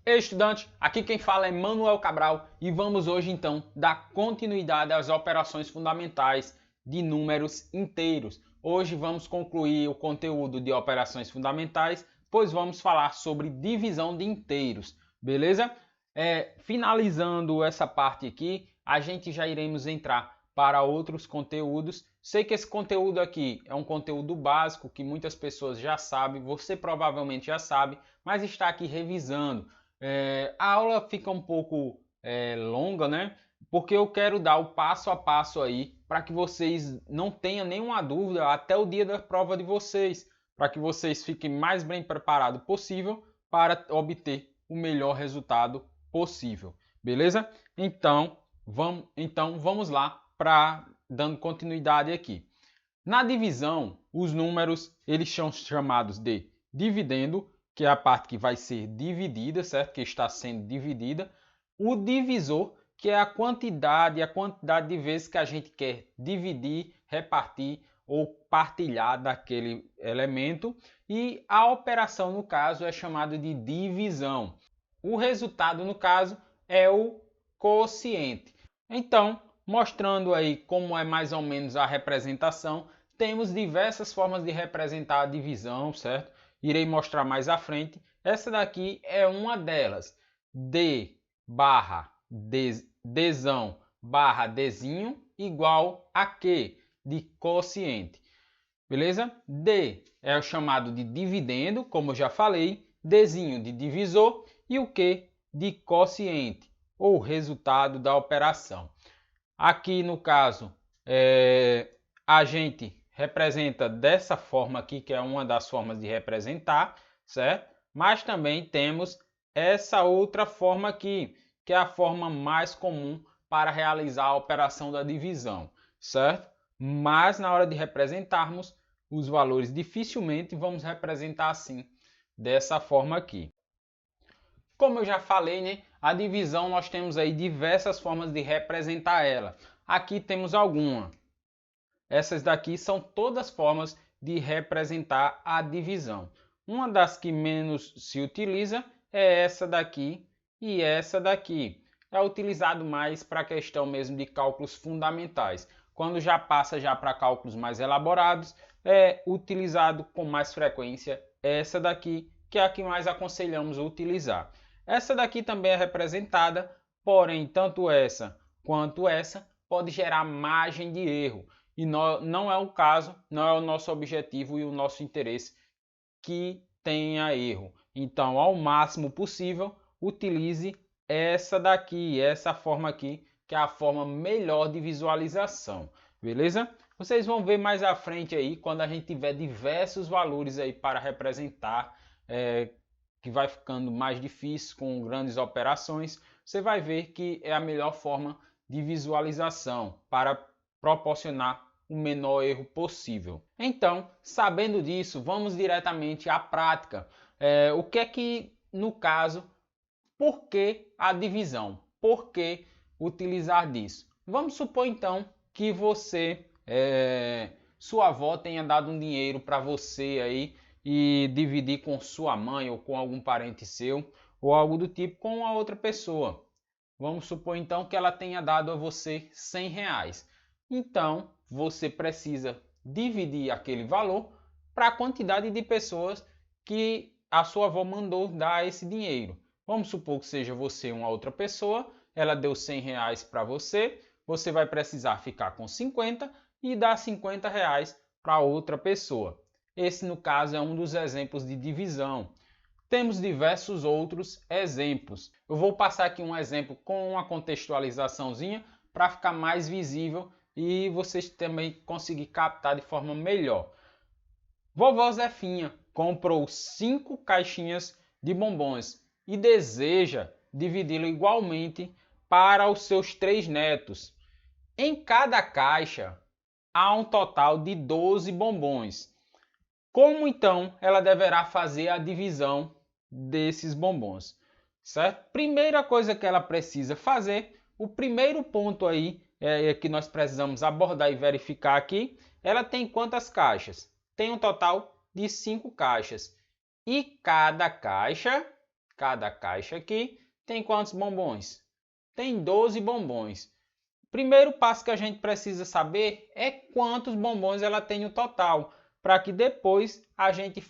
Ei, estudante, aqui quem fala é Manuel Cabral e vamos hoje então dar continuidade às operações fundamentais de números inteiros. Hoje vamos concluir o conteúdo de operações fundamentais, pois vamos falar sobre divisão de inteiros, beleza? Finalizando essa parte aqui, a gente já iremos entrar para outros conteúdos. Sei que esse conteúdo aqui é um conteúdo básico que muitas pessoas já sabem, você provavelmente já sabe, mas está aqui revisando. A aula fica um pouco longa, né? Porque eu quero dar o passo a passo aí para que vocês não tenham nenhuma dúvida até o dia da prova de vocês, para que vocês fiquem mais bem preparados possível para obter o melhor resultado possível, beleza? Então vamos lá para dando continuidade aqui. Na divisão, os números eles são chamados de dividendo, que é a parte que vai ser dividida, certo? Que está sendo dividida. O divisor, que é a quantidade de vezes que a gente quer dividir, repartir ou partilhar daquele elemento. E a operação, no caso, é chamada de divisão. O resultado, no caso, é o quociente. Então, mostrando aí como é mais ou menos a representação, temos diversas formas de representar a divisão, certo? Irei mostrar mais à frente. Essa daqui é uma delas. D barra Dzão barra Dzinho igual a Q, de quociente. Beleza? D é o chamado de dividendo, como eu já falei. Dzinho de divisor e o Q de quociente, ou resultado da operação. Aqui no caso, a gente representa dessa forma aqui, que é uma das formas de representar, certo? Mas também temos essa outra forma aqui, que é a forma mais comum para realizar a operação da divisão, certo? Mas na hora de representarmos os valores, dificilmente vamos representar assim, dessa forma aqui. Como eu já falei, né? A divisão nós temos aí diversas formas de representar ela. Aqui temos alguma. Essas daqui são todas formas de representar a divisão. Uma das que menos se utiliza é essa daqui e essa daqui. É utilizado mais para a questão mesmo de cálculos fundamentais. Quando já passa para cálculos mais elaborados, é utilizado com mais frequência essa daqui, que é a que mais aconselhamos utilizar. Essa daqui também é representada, porém tanto essa quanto essa pode gerar margem de erro. E não é o caso, não é o nosso objetivo e o nosso interesse que tenha erro. Então, ao máximo possível, utilize essa daqui, essa forma aqui, que é a forma melhor de visualização, beleza? Vocês vão ver mais à frente aí, quando a gente tiver diversos valores aí para representar, que vai ficando mais difícil com grandes operações, você vai ver que é a melhor forma de visualização para proporcionar o menor erro possível. Então, sabendo disso, vamos diretamente à prática. O que é que, no caso, por que a divisão? Por que utilizar disso? Vamos supor então que sua avó tenha dado um dinheiro para você aí e dividir com sua mãe ou com algum parente seu ou algo do tipo com a outra pessoa. Vamos supor então que ela tenha dado a você R$100. Então, você precisa dividir aquele valor para a quantidade de pessoas que a sua avó mandou dar esse dinheiro. Vamos supor que seja você uma outra pessoa, ela deu R$100 para você, você vai precisar ficar com 50 e dar R$50 para outra pessoa. Esse, no caso, é um dos exemplos de divisão. Temos diversos outros exemplos. Eu vou passar aqui um exemplo com uma contextualizaçãozinha para ficar mais visível e vocês também conseguir captar de forma melhor. Vovó Zefinha comprou 5 caixinhas de bombons e deseja dividi-lo igualmente para os seus 3 netos. Em cada caixa há um total de 12 bombons. Como então ela deverá fazer a divisão desses bombons? Certo? Primeira coisa que ela precisa fazer, o primeiro ponto aí que nós precisamos abordar e verificar aqui, ela tem quantas caixas? Tem um total de 5 caixas. E cada caixa cada caixa aqui tem quantos bombons? Tem 12 bombons. Primeiro passo que a gente precisa saber é quantos bombons ela tem no total, para que depois a gente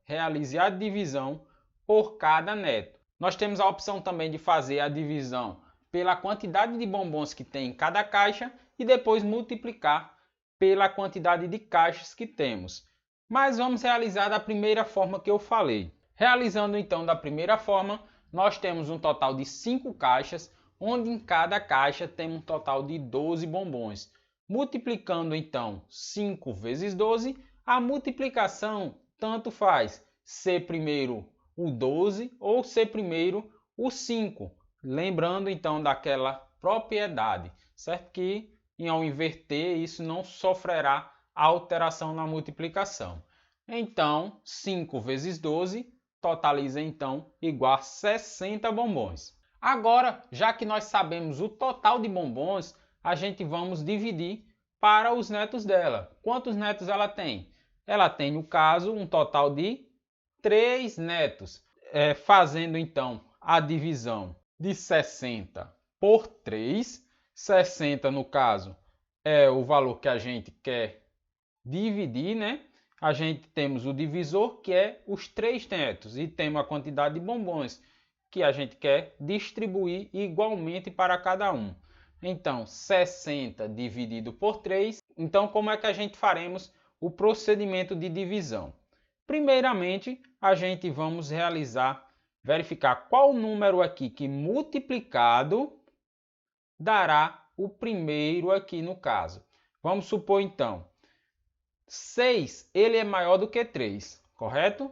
realize a divisão por cada neto. Nós temos a opção também de fazer a divisão pela quantidade de bombons que tem em cada caixa e depois multiplicar pela quantidade de caixas que temos. Mas vamos realizar da primeira forma que eu falei. Realizando então da primeira forma, nós temos um total de 5 caixas, onde em cada caixa tem um total de 12 bombons. Multiplicando então 5 vezes 12, a multiplicação tanto faz ser primeiro o 12 ou ser primeiro o 5. Lembrando então daquela propriedade, certo? Que ao inverter isso não sofrerá alteração na multiplicação. Então 5 vezes 12 totaliza então igual a 60 bombons. Agora, já que nós sabemos o total de bombons, a gente vamos dividir para os netos dela. Quantos netos ela tem? Ela tem, no caso, um total de 3 netos. Fazendo então a divisão de 60 por 3. 60, no caso, é o valor que a gente quer dividir, né? A gente temos o divisor, que é os 3 netos, e temos a quantidade de bombons que a gente quer distribuir igualmente para cada um. Então, 60 dividido por 3. Então, como é que a gente faremos o procedimento de divisão? Primeiramente, a gente vamos verificar qual número aqui que multiplicado dará o primeiro aqui no caso. Vamos supor então, 6 ele é maior do que 3, correto?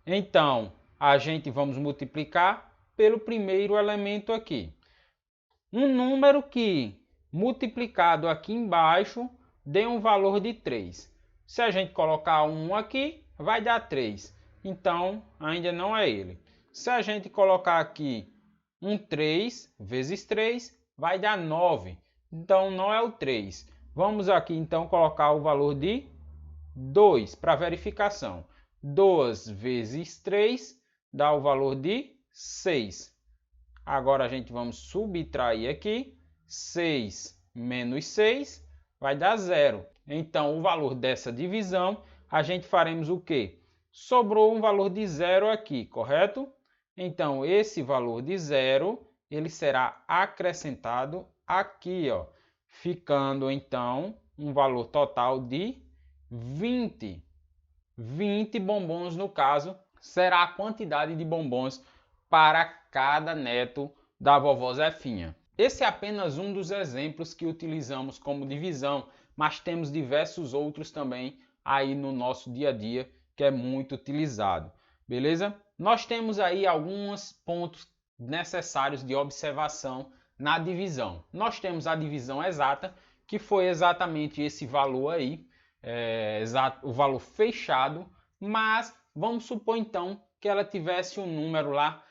Então, a gente vamos multiplicar pelo primeiro elemento aqui. Um número que, multiplicado aqui embaixo, dê um valor de 3. Se a gente colocar 1 aqui, vai dar 3. Então, ainda não é ele. Se a gente colocar aqui um 3 vezes 3, vai dar 9. Então, não é o 3. Vamos aqui, então, colocar o valor de 2 para verificação. 2 vezes 3 dá o valor de 6. Agora a gente vamos subtrair aqui. 6 menos 6 vai dar 0. Então, o valor dessa divisão, a gente faremos o quê? Sobrou um valor de 0 aqui, correto? Então, esse valor de 0, ele será acrescentado aqui, ó, ficando então um valor total de 20. 20 bombons no caso, será a quantidade de bombons para cada neto da vovó Zefinha. Esse é apenas um dos exemplos que utilizamos como divisão, mas temos diversos outros também aí no nosso dia a dia que é muito utilizado, beleza? Nós temos aí alguns pontos necessários de observação na divisão. Nós temos a divisão exata, que foi exatamente esse valor aí, o valor fechado, mas vamos supor então que ela tivesse um número lá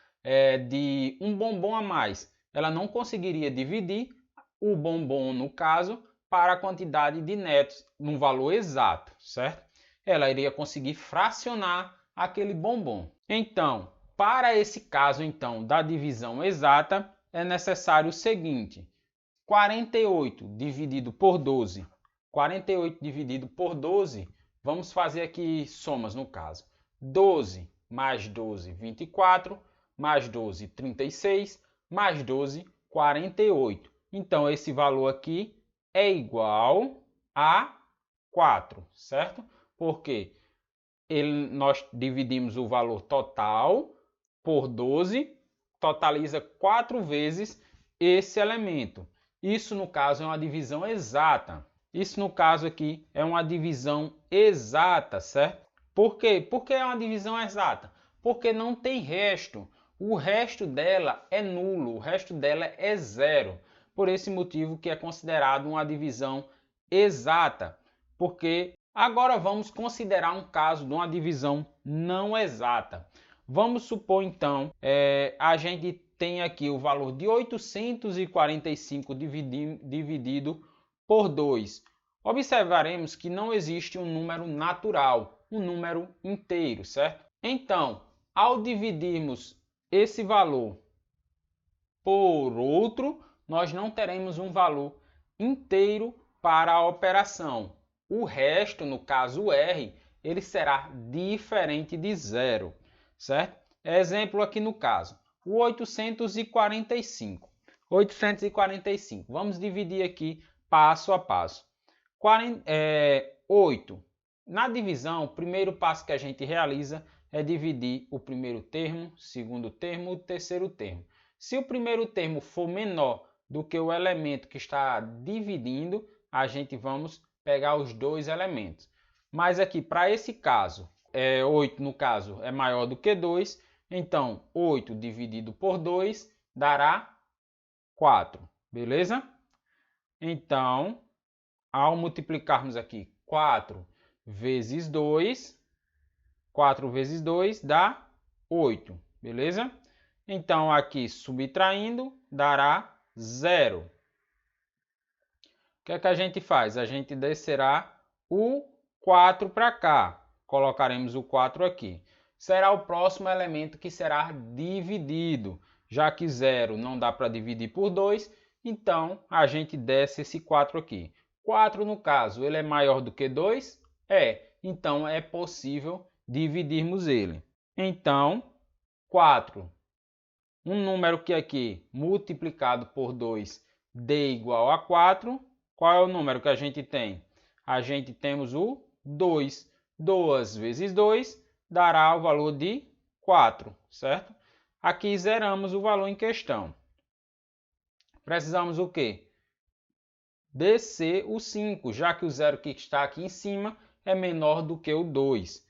de um bombom a mais. Ela não conseguiria dividir o bombom, no caso, para a quantidade de netos, num valor exato, certo? Ela iria conseguir fracionar aquele bombom. Então, para esse caso então da divisão exata, é necessário o seguinte: 48 dividido por 12. 48 dividido por 12, vamos fazer aqui somas no caso. 12 mais 12, 24, mais 12, 36, mais 12, 48. Então, esse valor aqui é igual a 4, certo? Porque nós dividimos o valor total por 12, totaliza 4 vezes esse elemento. Isso, no caso, é uma divisão exata. Isso, no caso aqui, é uma divisão exata, certo? Por quê? Porque é uma divisão exata? Porque não tem resto. O resto dela é nulo, o resto dela é zero. Por esse motivo que é considerado uma divisão exata. Porque agora vamos considerar um caso de uma divisão não exata. Vamos supor então, a gente tem aqui o valor de 845 dividido por 2. Observaremos que não existe um número natural, um número inteiro, certo? Então, ao dividirmos esse valor por outro, nós não teremos um valor inteiro para a operação. O resto, no caso R, ele será diferente de zero, certo? Exemplo aqui no caso, o 845. 845. Vamos dividir aqui passo a passo. 8. Na divisão, o primeiro passo que a gente realiza é dividir o primeiro termo, segundo termo e terceiro termo. Se o primeiro termo for menor do que o elemento que está dividindo, a gente vamos pegar os dois elementos. Mas aqui, para esse caso, 8 no caso é maior do que 2, então 8 dividido por 2 dará 4, beleza? Então, ao multiplicarmos aqui 4 vezes 2, 4 vezes 2 dá 8, beleza? Então, aqui subtraindo dará 0. O que é que a gente faz? A gente descerá o 4 para cá. Colocaremos o 4 aqui. Será o próximo elemento que será dividido. Já que 0 não dá para dividir por 2, então a gente desce esse 4 aqui. 4, no caso, ele é maior do que 2? Então é possível dividirmos ele. Então, 4, um número que aqui multiplicado por 2 dê igual a 4. Qual é o número que a gente tem? A gente temos o 2. 2 vezes 2 dará o valor de 4, certo? Aqui zeramos o valor em questão. Precisamos o quê? Descer o 5, já que o zero que está aqui em cima é menor do que o 2.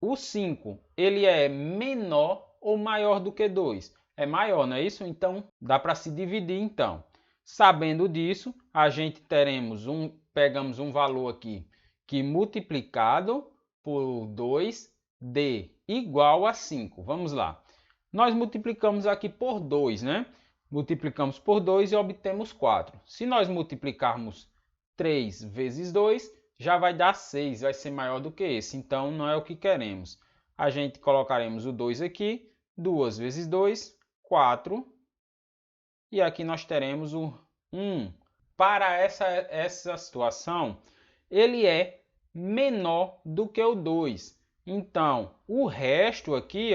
O 5, ele é menor ou maior do que 2? É maior, não é isso? Então, dá para se dividir, então. Sabendo disso, a gente pegamos um valor aqui que multiplicado por 2 dê igual a 5. Vamos lá. Nós multiplicamos aqui por 2, né? Multiplicamos por 2 e obtemos 4. Se nós multiplicarmos 3 vezes 2, já vai dar 6, vai ser maior do que esse. Então, não é o que queremos. A gente colocaremos o 2 aqui. 2 vezes 2, 4. E aqui nós teremos o 1. Para essa situação, ele é menor do que o 2. Então, o resto aqui,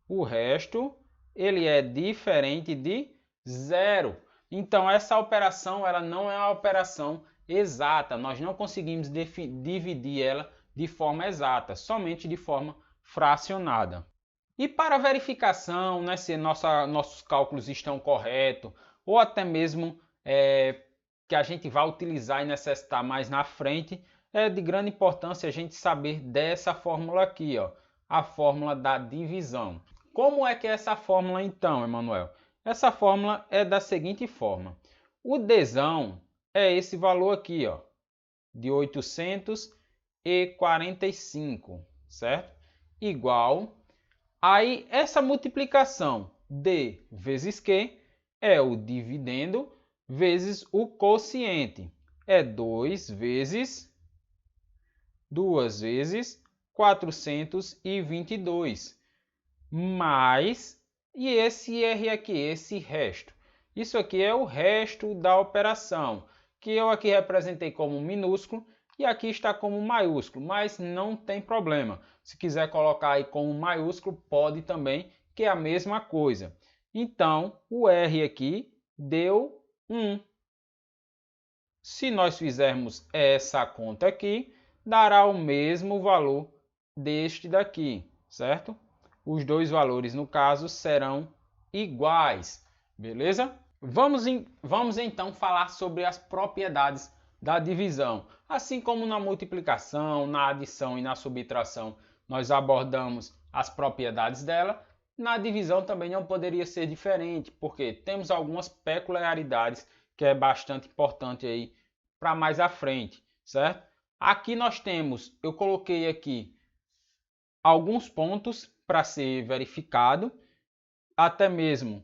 o resto, ele é diferente de 0. Então, essa operação ela não é uma operação exata. Nós não conseguimos dividir ela de forma exata, somente de forma fracionada. E para verificação, né, se nossos cálculos estão corretos, ou até mesmo que a gente vai utilizar e necessitar mais na frente, é de grande importância a gente saber dessa fórmula aqui, a fórmula da divisão. Como é que é essa fórmula então, Emanuel? Essa fórmula é da seguinte forma. O Dzão é esse valor aqui, de 845, certo? Igual. Aí, essa multiplicação D vezes Q é o dividendo vezes o quociente. É 2 vezes 422. Mais, e esse R aqui, esse resto. Isso aqui é o resto da operação, que eu aqui representei como minúsculo e aqui está como maiúsculo, mas não tem problema. Se quiser colocar aí como maiúsculo, pode também, que é a mesma coisa. Então, o R aqui deu 1. Se nós fizermos essa conta aqui, dará o mesmo valor deste daqui, certo? Os dois valores, no caso, serão iguais, beleza? Vamos então falar sobre as propriedades da divisão. Assim como na multiplicação, na adição e na subtração, nós abordamos as propriedades dela, na divisão também não poderia ser diferente, porque temos algumas peculiaridades que é bastante importante aí para mais à frente, certo? Aqui nós temos, eu coloquei aqui alguns pontos para ser verificado, até mesmo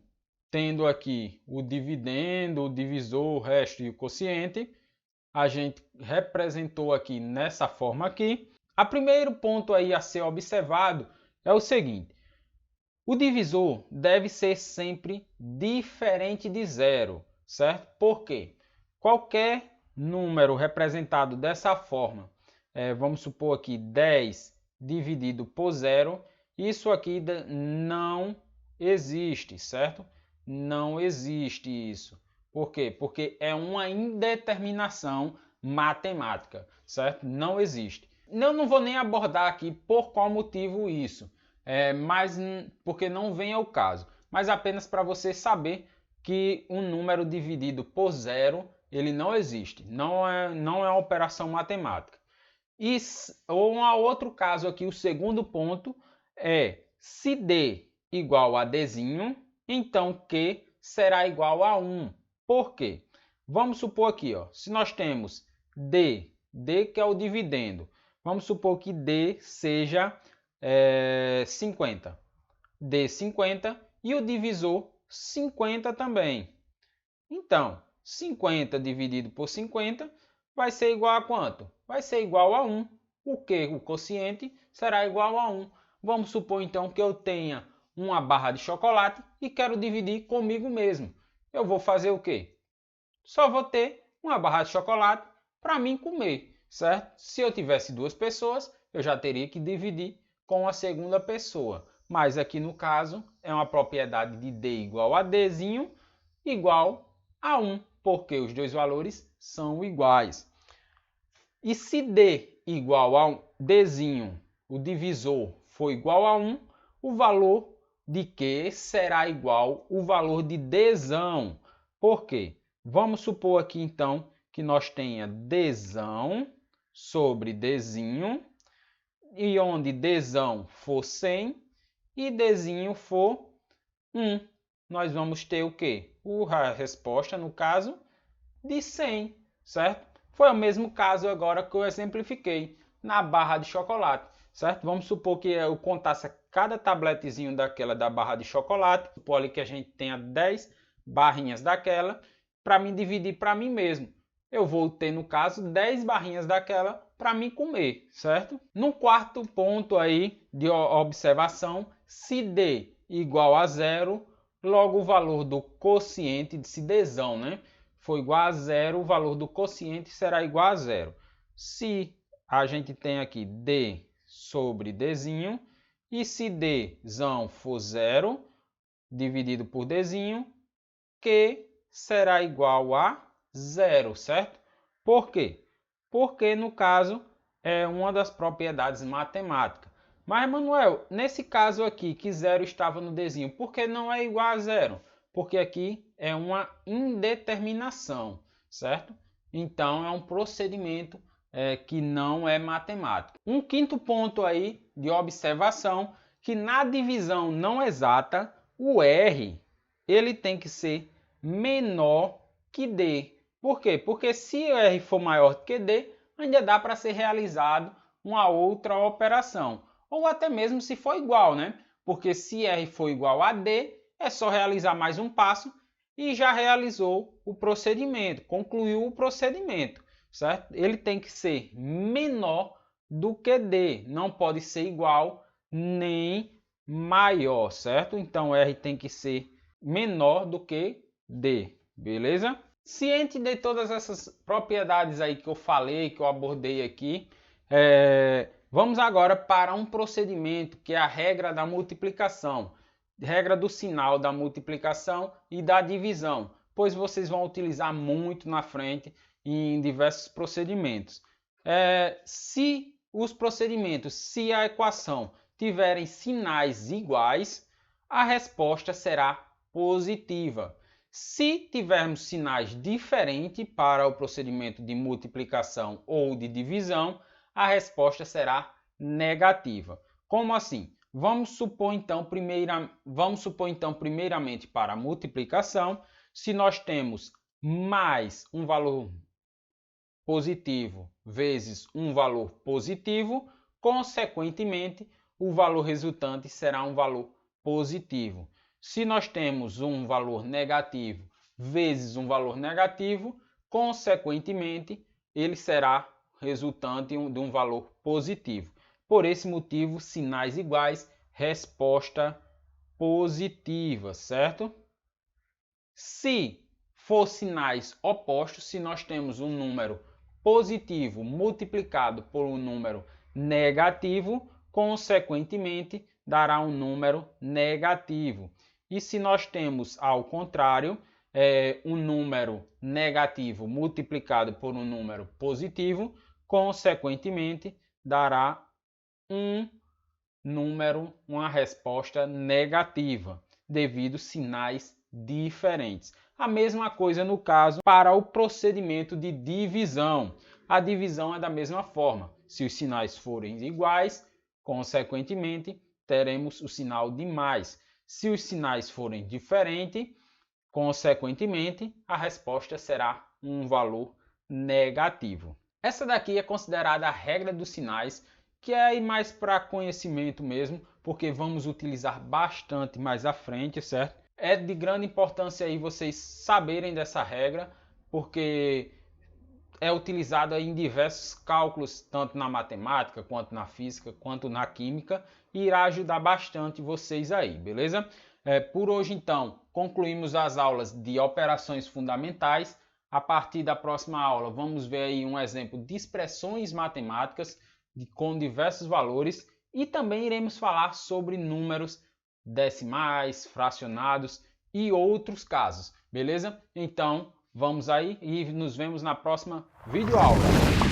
tendo aqui o dividendo, o divisor, o resto e o quociente, a gente representou aqui nessa forma aqui. O primeiro ponto aí a ser observado é o seguinte: O divisor deve ser sempre diferente de zero, certo? Por quê? Qualquer número representado dessa forma, vamos supor aqui 10 dividido por zero, isso aqui não existe, certo? Não existe isso. Por quê? Porque é uma indeterminação matemática, certo? Não existe. Eu não vou nem abordar aqui por qual motivo isso, mas porque não vem ao caso, mas apenas para você saber que um número dividido por zero, ele não existe, não é uma operação matemática. E um outro caso aqui, o segundo ponto é se D igual a Dzinho, então Q será igual a 1. Por quê? Vamos supor aqui, ó, se nós temos D que é o dividendo, vamos supor que D seja 50. D 50 e o divisor 50 também. Então, 50 dividido por 50 vai ser igual a quanto? Vai ser igual a 1. O que? O quociente será igual a 1. Vamos supor então que eu tenha uma barra de chocolate e quero dividir comigo mesmo. Eu vou fazer o quê? Só vou ter uma barra de chocolate para mim comer, certo? Se eu tivesse duas pessoas, eu já teria que dividir com a segunda pessoa. Mas aqui no caso é uma propriedade de D igual a Dzinho igual a 1, porque os dois valores são iguais. E se D igual a Dzinho, o divisor, for igual a 1, o valor de Q será igual ao valor de Dzão. Por quê? Vamos supor aqui então que nós tenha Dzão sobre Dzinho, e onde Dzão for 100 e Dzinho for 1. Nós vamos ter o quê? A resposta, no caso, de 100, certo? Foi o mesmo caso agora que eu exemplifiquei na barra de chocolate, certo? Vamos supor que eu contasse cada tabletezinho daquela da barra de chocolate, supor ali que a gente tenha 10 barrinhas daquela, para me dividir para mim mesmo. Eu vou ter, no caso, 10 barrinhas daquela para mim comer, certo? No quarto ponto aí de observação, se D igual a zero, logo o valor do quociente de se Dzão, né, for igual a zero, o valor do quociente será igual a zero. Se a gente tem aqui D sobre Dzinho, e se Dzão for zero, dividido por Dzinho, Q será igual a zero, certo? Por quê? Porque, no caso, é uma das propriedades matemáticas. Mas, Manuel, nesse caso aqui, que zero estava no Dzinho, por que não é igual a zero? Porque aqui é uma indeterminação, certo? Então, é um procedimento que não é matemático. Um quinto ponto aí de observação, que na divisão não exata, o R ele tem que ser menor que D. Por quê? Porque se o R for maior que D, ainda dá para ser realizado uma outra operação. Ou até mesmo se for igual, né? Porque se R for igual a D, é só realizar mais um passo e já realizou o procedimento, concluiu o procedimento, certo? Ele tem que ser menor do que D, não pode ser igual nem maior, certo? Então R tem que ser menor do que D, beleza? Ciente de todas essas propriedades aí que eu falei, que eu abordei aqui, vamos agora para um procedimento que é a regra da multiplicação, regra do sinal da multiplicação e da divisão, pois vocês vão utilizar muito na frente em diversos procedimentos. Se os procedimentos, se a equação tiverem sinais iguais, a resposta será positiva. Se tivermos sinais diferentes para o procedimento de multiplicação ou de divisão, a resposta será negativa. Como assim? Vamos supor então primeiramente para a multiplicação, se nós temos mais um valor positivo vezes um valor positivo, consequentemente, o valor resultante será um valor positivo. Se nós temos um valor negativo vezes um valor negativo, consequentemente, ele será resultante de um valor positivo. Por esse motivo, sinais iguais, resposta positiva, certo? Se for sinais opostos, se nós temos um número positivo multiplicado por um número negativo, consequentemente dará um número negativo. E se nós temos ao contrário, um número negativo multiplicado por um número positivo, consequentemente dará uma resposta negativa, devido a sinais diferentes. A mesma coisa no caso para o procedimento de divisão. A divisão é da mesma forma. Se os sinais forem iguais, consequentemente, teremos o sinal de mais. Se os sinais forem diferentes, consequentemente, a resposta será um valor negativo. Essa daqui é considerada a regra dos sinais, que é mais para conhecimento mesmo, porque vamos utilizar bastante mais à frente, certo? É de grande importância aí vocês saberem dessa regra, porque é utilizada em diversos cálculos, tanto na matemática, quanto na física, quanto na química, e irá ajudar bastante vocês aí, beleza? Por hoje, então, concluímos as aulas de operações fundamentais. A partir da próxima aula, vamos ver aí um exemplo de expressões matemáticas com diversos valores e também iremos falar sobre números decimais, fracionados e outros casos, beleza? Então, vamos aí e nos vemos na próxima videoaula.